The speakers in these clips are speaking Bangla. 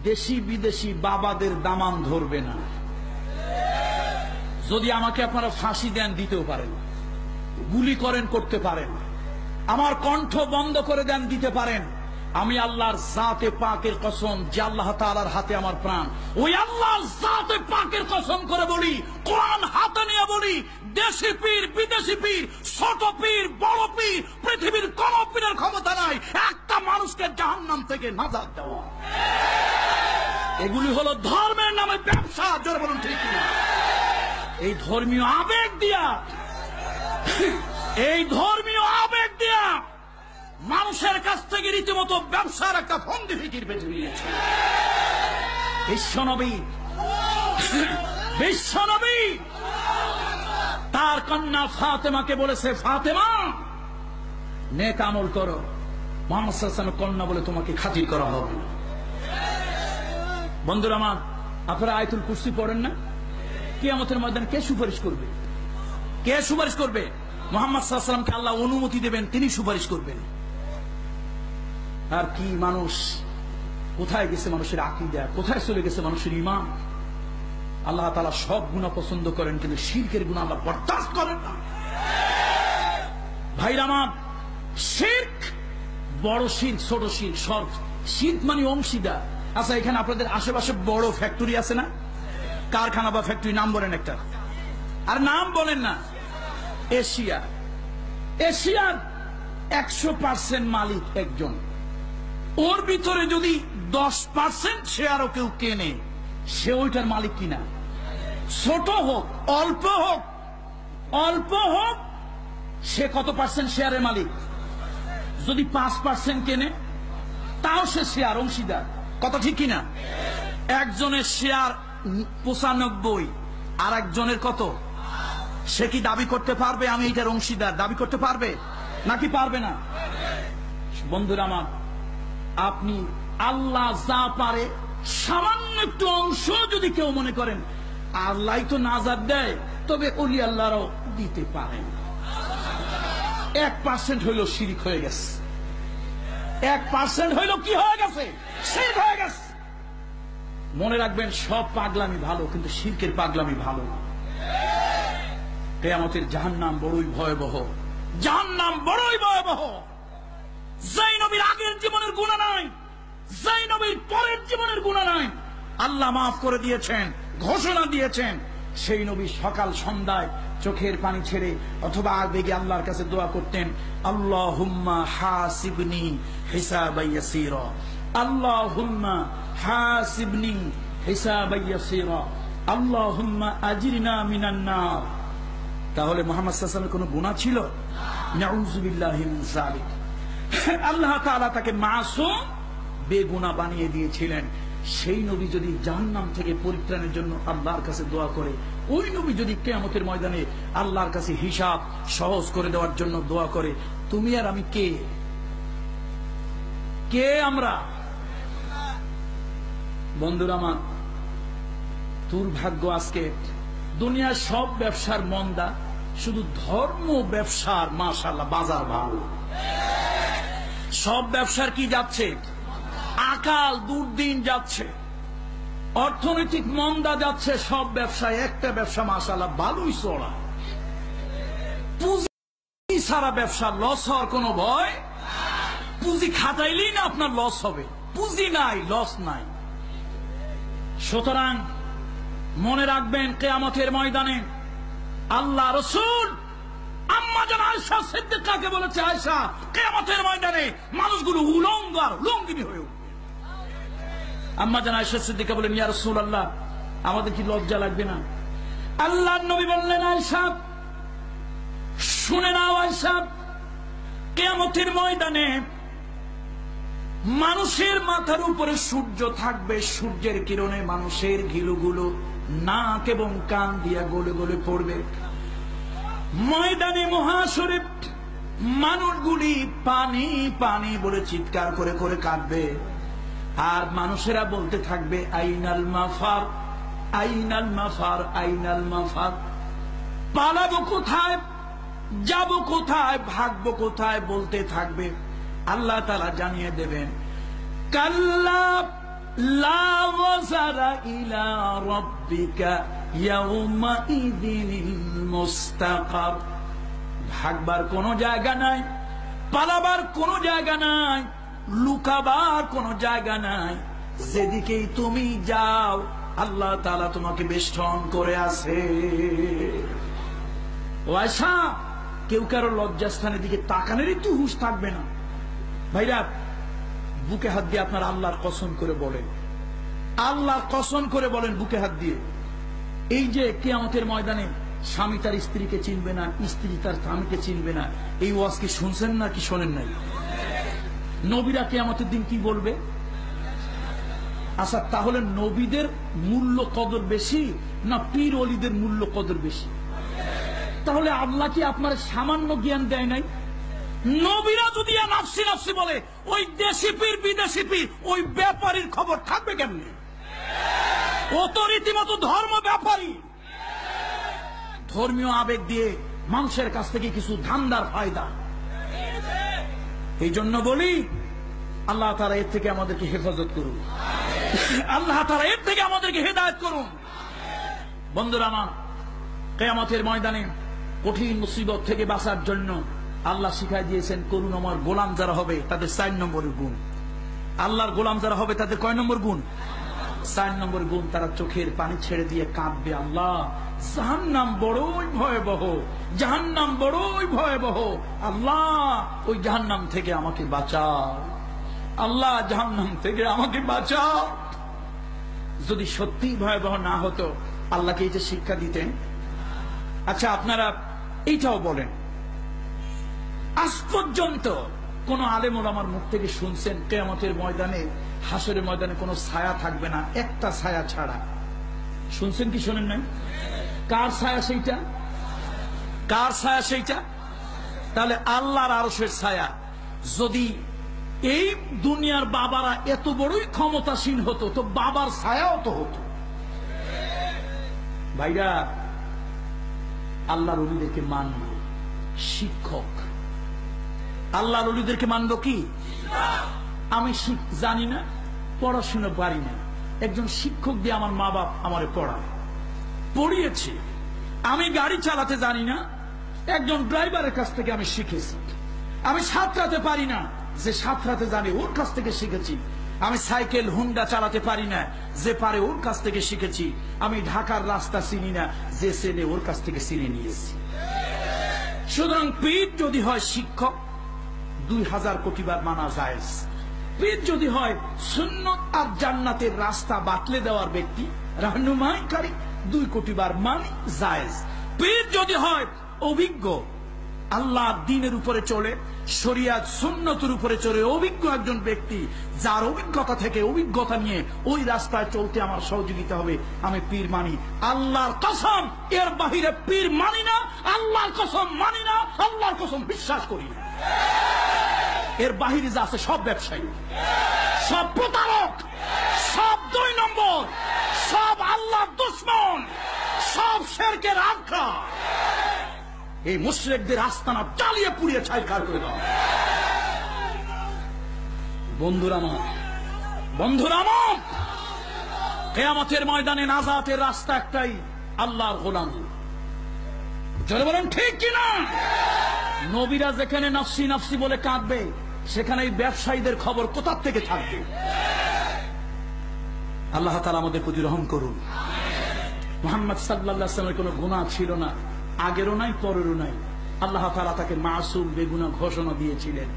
দেশি বিদেশি বাবাদের দামান ধরবে না। যদি আমাকে আপনারা ফাঁসি দেন দিতেও পারেন, গুলি করেন করতে পারেন, আমার কণ্ঠ বন্ধ করে দেন দিতে পারেন, আমি আল্লাহর জাতে পাকের কসম, যে আল্লাহ তাআলার হাতে আমার প্রাণ, ওই আল্লাহর জাতে পাকের কসম করে বলি, কোরআন হাতে নিয়ে বলি, দেশি পীর বিদেশি পীর, ছোট পীর বড় পীর, পৃথিবীর কোন পীরের ক্ষমতা নাই একটা মানুষকে জাহান্নাম থেকে নাজাত দেওয়া। এগুলি হলো ধর্মের নামে ব্যবসা। জোরে বলুন ঠিক কিনা? এই ধর্মীয় আবেগ দিয়া, এই ধর্মীয় আবেগ দিয়া মানুষের কাছ থেকে রীতিমতো ব্যবসার একটা ফন্দি ফিকির বেঁচে নিয়েছে। বিশ্বনবী তার কন্যা ফাতেমাকে বলেছে, ফাতেমা নেক আমল করো, মুহাম্মদ সাল্লাল্লাহু আলাইহি ওয়াসাল্লামের কন্যা বলে তোমাকে খাতির করা হবে না। বন্ধুরা আমার, আপনারা আয়াতুল কুরসি পড়েন না? কিয়ামতের ময়দানে কে সুপারিশ করবে? কে সুপারিশ করবে? মুহাম্মদ সাল্লাল্লাহু আলাইহি ওয়াসাল্লামকে আল্লাহ অনুমতি দেবেন, তিনি সুপারিশ করবেন। আর কি মানুষ, কোথায় গেছে মানুষের আকীদা, কোথায় চলে গেছে মানুষের ঈমান। আল্লাহ তাআলা সব গুনাহ পছন্দ করেন, কিন্তু শিরকের গুনাহ আল্লাহ বরদাস্ত করেন না। ভাইরা আমার, শিরক বড় শিরক, ছোট শিরক, সব শিরক মানে অংশীদার। আচ্ছা, এখানে আপনাদের আশেপাশে বড় ফ্যাক্টরি আছে না? কারখানা বা ফ্যাক্টরি নাম বলেন একটা, আর নাম বলেন না। এশিয়ার 100% মালিক একজন, ওর ভিতরে যদি 10% শেয়ারও কেউ কেনে, সে ওইটার মালিক কিনা। ছোট হোক অল্প হোক, সে কত পার্সেন্ট শেয়ারের মালিক? যদি 5% কেনে, তাও সে শেয়ার অংশীদার। কত ঠিক কিনা? একজনের শেয়ার 95, আর একজনের কত? সে কি দাবি করতে পারবে আমি এটার অংশীদার? দাবি করতে পারবে নাকি পারবে না? বন্ধুরা আমার, আপনি আল্লাহ যা পারে সামান্য একটু অংশ যদি কেউ মনে করেন আল্লাহ তো নাজাত দেয়, তবে ওলি আল্লাহরাও দিতে পারেন। 1% হইল শিরক হয়ে গেছে, 1% হইল কি হয়ে গেছে? শিরক হয়ে গেছে। মনে রাখবেন, সব পাগলামি ভালো, কিন্তু শিরকের পাগলামি ভালো না। কিয়ামতের জাহান্নাম বড়ই ভয়াবহ, জাহান্নাম বড়ই ভয়াবহ। যেই নবীর আগের জীবনের গুনাহ নাই, যেই নবীর পরের জীবনের গুনাহ নাই, আল্লাহ মাফ করে দিয়েছেন, ঘোষণা দিয়েছেন। সেই নবী সকাল সন্ধ্যায় চোখের পানি ছেড়ে অথবা আবেগে আল্লাহর কাছে দোয়া করতেন, আল্লাহুম্মা হাসিবনি হিসাবান ইয়াসীরা, আল্লাহুম্মা হাসিবনি হিসাবান ইয়াসীরা, আল্লাহুম্মা আজিরনা মিনান নার। তাহলে মুহাম্মদ সাল্লাল্লাহু আলাইহি ওয়াসাল্লামের কোনো গুনাহ ছিল? নাউযুবিল্লাহি মিন যালিক। আল্লাহ তাআলা তাকে মাসুম, বেগুনাহ বানিয়ে দিয়েছিলেন। সেই নবী যদি জাহান্নাম থেকে পরিত্রাণের জন্য আল্লাহর কাছে দোয়া করে, ওই নবী যদি কিয়ামতের ময়দানে আল্লাহর কাছে হিসাব সহজ করে দেওয়ার জন্য দোয়া করে, তুমি আর আমি কে আমরা? বন্ধুরা আমার, দুর্ভাগ্য আজকে দুনিয়ার সব ব্যবসার মন্দা, শুধু ধর্ম ব্যবসার মাশাআল্লাহ বাজার ভালো। সব ব্যবসার কি যাচ্ছে? আকাল দুর্দিন যাচ্ছে, অর্থনৈতিক মন্দা যাচ্ছে সব ব্যবসায়। একটা ব্যবসা মাশাআল্লাহ ভালোই চড়া, পুঁজি ছাড়া ব্যবসা লস হওয়ার কোনো ভয়। পুঁজি খাটাইলেই না আপনার লস হবে, পুঁজি নাই লস নাই। সুতরাং মনে রাখবেন, কিয়ামতের ময়দানে আল্লাহ রাসূল আম্মা জান আয়েশা সিদ্দিকাকে বলেছে, আয়েশা কিয়ামতের ময়দানে মানুষগুলো উলঙ্গ আর লুঙ্গিনী হয়ে উঠবে। আম্মা জান আয়েশা সিদ্দিকা বলেন, ইয়া রাসূলুল্লাহ, আমাদের কি লজ্জা লাগবে না? আল্লাহর নবী বললেন, আয়েশা শুনে নাও, আয়েশা কিয়ামতের ময়দানে মানুষের মাথার উপরে সূর্য থাকবে, সূর্যের কিরণে মানুষের ঘিলুগুলো নাক এবং কান দিয়া গলে গলে পড়বে। ময়দানে মহাশরে মানুষগুলি পানি পানি বলে চিৎকার করে করে কাঁদবে, আর মানুষেরা বলতে থাকবে, আইনাল মাফার, আইনাল মাফার, আইনাল মাফার। পালাবো কোথায়, যাব কোথায়, ভাগবো কোথায় বলতে থাকবে। আল্লাহ তাআলা জানিয়ে দেবেন, কাল্লা লা ওয়াজারা ইলা রাব্বিকা ইয়াউমাইযিনিল মুস্তাকার। ভাগবার কোনো জায়গা নাই, পালাবার কোনো জায়গা নাই, লুকাবার কোনো জায়গা নাই। যেদিকেই তুমি যাও আল্লাহ তাআলা তোমাকে বেষ্টন করে আছে। ও আয়েশা, কেউ কারো লজ্জাস্থানের দিকে তাকানোর একটু হুঁশ থাকবে না। ভাইরা, বুকে হাত দিয়ে আপনার আল্লাহর কসম করে বলেন, আল্লাহর কসম করে বলেন বুকে হাত দিয়ে, এই যে কিয়ামতের ময়দানে স্বামী তার স্ত্রীকে চিনবে না, স্ত্রী তার স্বামীকে চিনবে না, এই ওয়াজ কি শুনছেন না কি শোনেন নাই? নবীরা কিয়ামতের দিন কি বলবে? আচ্ছা, তাহলে নবীদের মূল্য কদর বেশি না পীর ওলিদের মূল্য কদর বেশি? তাহলে আল্লাহ কি আপনার সামান্য জ্ঞান দেয় নাই? নবীরা যদি নাফসি নাফসি বলে, ওই দেশি পীর বিদেশি পীর ওই ব্যাপারীর খবর থাকবে কেমনে? ও তো রীতিমতো ধর্ম ব্যাপারী। ধর্মীয় আবেগ দিয়ে মানুষের কাছ থেকে কিছু ধান্দার ফায়দা। এই জন্য বলি, আল্লাহ তাআলা এর থেকে আমাদেরকে হেফাজত করুন, আল্লাহ তাআলা এর থেকে আমাদেরকে হেদায়েত করুন। বন্ধুরা আমার, কিয়ামতের ময়দানে কঠিন মুসিবত থেকে বাঁচার জন্য আল্লাহ শিখাই দিয়েছেন, করুণাময় গোলাম যারা হবে তাদের 4 নম্বরের গুণ। আল্লাহর গোলাম যারা হবে তাদের কয় নম্বর গুণ? 4 নম্বর গুণ। তারা চোখের পানি ছেড়ে দিয়ে কাঁদবে, আল্লাহ জাহান্নাম বড়ই ভয়াবহ, জাহান্নাম বড়ই ভয়াবহ, আল্লাহ ওই জাহান্নাম থেকে আমাকে বাঁচাও, আল্লাহ জাহান্নাম থেকে আমাকে বাঁচাও। যদি সত্যি ভয়াবহ না হতো আল্লাহকে এই যে শিক্ষা দিতেন। আচ্ছা, আপনারা এইটাও বলেন, আজ পর্যন্ত কোন আলেম ওলামার মুখ থেকে শুনছেন কিয়ামতের ময়দানে, হাসরের ময়দানে কোনো ছায়া থাকবে না, একটা ছায়া ছাড়া? শুনছেন কি শোনেন নাই? কার ছায়া সেইটা? কার ছায়া সেইটা? তাহলে আল্লাহর আরশের ছায়া। যদি এই দুনিয়ার বাবারা এত বড়ই ক্ষমতাসীন হতো তো বাবার ছায়াও তো হতো। ভাইরা, আল্লাহর ওলিদেরকে মানব শিক্ষক, আল্লাহর ওলিদেরকে মানব কি? আমি জানি না, পড়াশোনা পারি না, একজন শিক্ষক দিয়ে আমার মা বাপ আমারে পড়িয়েছে। আমি গাড়ি চালাতে জানি না, একজন ড্রাইভারের কাছ থেকে আমি শিখেছি। আমি সাঁতরাতে পারি না, যে সাঁতরাতে জানে ওর কাছ থেকে শিখেছি। আমি সাইকেল হুন্ডা চালাতে পারি না, যে পারে ওর কাছ থেকে শিখেছি। আমি ঢাকার রাস্তা চিনি না, যে চেনে ওর কাছ থেকে চিনে নিয়েছি। সুতরাং পীর যদি হয় শিক্ষক, 2000 কোটি বার মানা জায়েজ। পীর যদি হয় সুন্নত আর জান্নাতের রাস্তা বাতলে দেওয়ার ব্যক্তি, রাহনুমাইকারী, 2 কোটি বার মানি জায়েজ। পীর যদি হয় অভিজ্ঞ, আল্লাহর দ্বীনের উপরে চলে, শরিয়াত সুন্নতের উপরে চলে, অভিজ্ঞ একজন ব্যক্তি, যার অভিজ্ঞতা থেকে অভিজ্ঞতা নিয়ে ওই রাস্তায় চলতে আমার সহযোগিতা হবে, আমি পীর মানি। আল্লাহর কসম, এর বাহিরে পীর মানি না, আল্লাহর কসম মানি না, আল্লাহর কসম বিশ্বাস করি না। এর বাহিরে যা আছে সব ব্যবসায়ী, সব প্রতারক, সব 2 নম্বর, সব আল্লাহর দুশমন, সব শিরকের আখড়া। এই মুশরিকদের আস্তানা জ্বালিয়ে পুড়িয়ে ছাইখার করে দাও। বন্ধুরা আমার, বন্ধুরা আমার, কিয়ামতের ময়দানে নাজাতের রাস্তা একটাই, আল্লাহর গোলামি। জোরে বলেন ঠিক কিনা? নবীরা যেখানে নফসি নফসি বলে কাঁদবে, সেখানে এই ব্যবসায়ীদের খবর কোথা থেকে থাকবে? আল্লাহ তাআলা আমাদের প্রতি রহম করুন। মুহাম্মদ সাল্লাল্লাহু আলাইহি ওয়াসাল্লামের কোনো গুনাহ ছিল না, আগেরও নাই পরেরও নাই। আল্লাহ তাআলা তাকে মাসুম বেগুনাহ ঘোষণা দিয়েছিলেন।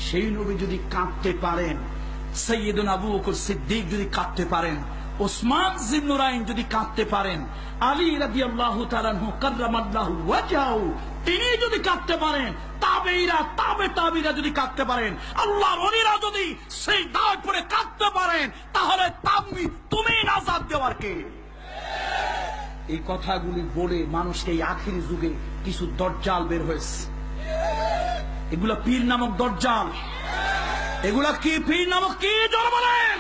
সেই নবী যদি কাঁদতে পারেন, সাইয়্যিদুনা আবু বকর সিদ্দিক যদি কাঁদতে পারেন, ওসমান জিন্নুরাইন যদি কাঁদতে পারেন, আলী রাদিয়াল্লাহু তাআলা আনহু কাররামাল্লাহু ওয়াজহাহু তিনি যদি কাঁদতে পারেন, তাবেঈরা যদি কাঁদতে পারেন, আল্লাহর ওলিরা যদি সেই দাওয়াত পড়ে কাঁদতে পারেন, তাহলে তুমি নাজাত দেওয়ার কে? এই কথাগুলি বলে মানুষকে এই আখিরি যুগে কিছু দজ্জাল বের হয়েছে। এগুলা পীর নামক দজ্জাল। এগুলা কি পীর নামক কি? জোরে বলেন।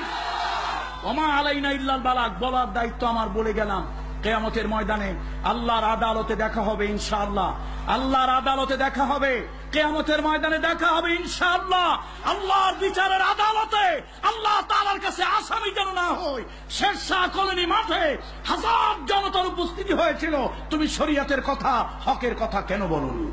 ওমা আলাইনা ইল্লাল বালাগ, বলার দায়িত্ব আমার, বলে গেলাম। কিয়ামতের ময়দানে আল্লাহর আদালতে দেখা হবে ইনশাআল্লাহ। আল্লাহর আদালতে দেখা হবে, কিয়ামতের ময়দানে দেখা হবে ইনশাআল্লাহ। আল্লাহর বিচারের আদালতে আল্লাহ তাআলার কাছে আসামি যেন না হই। শেরশাহ কলোনি মাঠে হাজার জনতার উপস্থিতি হয়েছিল, তুমি শরীয়তের কথা, হকের কথা কেন বলনি?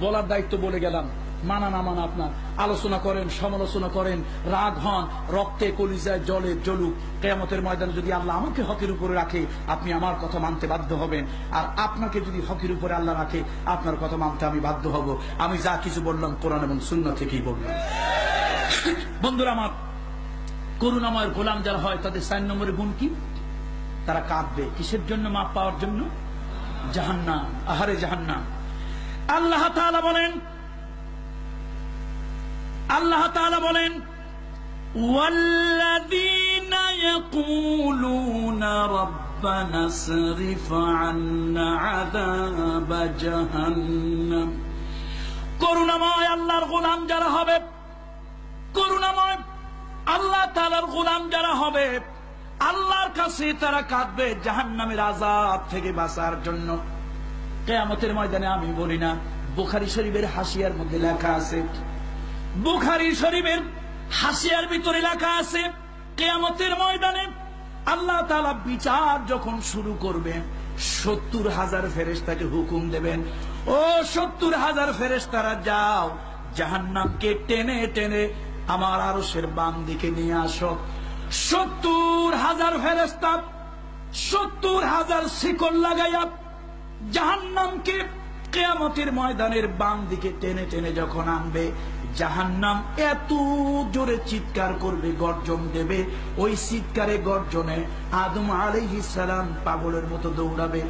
বলার দায়িত্ব বলে গেলাম, মানা না মানা আপনার। আলোচনা করেন, সমালোচনা করেন, রাগ হন, রক্তে কলিজায় জলে জ্বলুক, কিয়ামতের ময়দানে যদি আল্লাহ আমাকে হকের উপরে রাখে, আপনি আমার কথা মানতে বাধ্য হবেন। আর আপনাকে যদি হকের উপরে আল্লাহ রাখে, আপনার কথা মানতে আমি বাধ্য হব। আমি যা কিছু বললাম কোরআন এবং সুন্নাহ থেকেই বললাম। বন্ধুরা আমার, করুণাময়ের গোলাম যারা হয় তাদের 4 নম্বরের গুণ কি? তারা কাঁদবে। কিসের জন্য? মাপ পাওয়ার জন্য। জাহান্নাম, আহারে জাহান্নাম। আল্লাহ তাআলা বলেন, আল্লাহ তাআলা বলেন, ওয়াল্লাযীনা ইয়াকুলুনা রাব্বানা সরিফ আন্না আযাব জাহান্নাম। করুণাময় আল্লাহর গোলাম যারা হবে, করুণাময় আল্লাহ তাআলার গোলাম যারা হবে, আল্লাহর কাছে তারা কাঁদবে জাহান্নামের আযাব থেকে বাঁচার জন্য। কিয়ামতের ময়দানে আমি বলি না, বুখারী শরীফের হাসিয়ার মধ্যে লেখা আছে, বুখারী শরীফের হাসিয়ার ভিতরে লেখা আছে, কিয়ামতের ময়দানে আল্লাহ তাআলা বিচার যখন শুরু করবেন, 70,000 ফেরেশতাকে হুকুম দেবেন, ও 70,000 ফেরেশতারা যাও, জাহান্নামকে টেনে টেনে আমার আরশের বাম দিকে নিয়ে আসো। 70,000 ফেরেশতা 70,000 শিকল লাগাইয়া জাহান্নামকে কিয়ামতের ময়দানের বাম দিকে টেনে টেনে যখন আনবে, জাহান্নাম এত জোরে চিৎকার করবে, গর্জন দেবে, ওই চিৎকারে গর্জনে আদম আলাইহিস সালাম পাগলের মতো দৌড়াবে,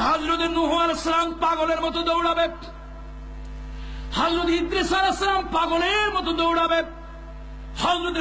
হযরত নূহ আলাইহিস সালাম পাগলের মতো দৌড়াবে, হযরত ইদ্রিস আলাইহিস সালাম পাগলের মতো দৌড়াবে, হযরত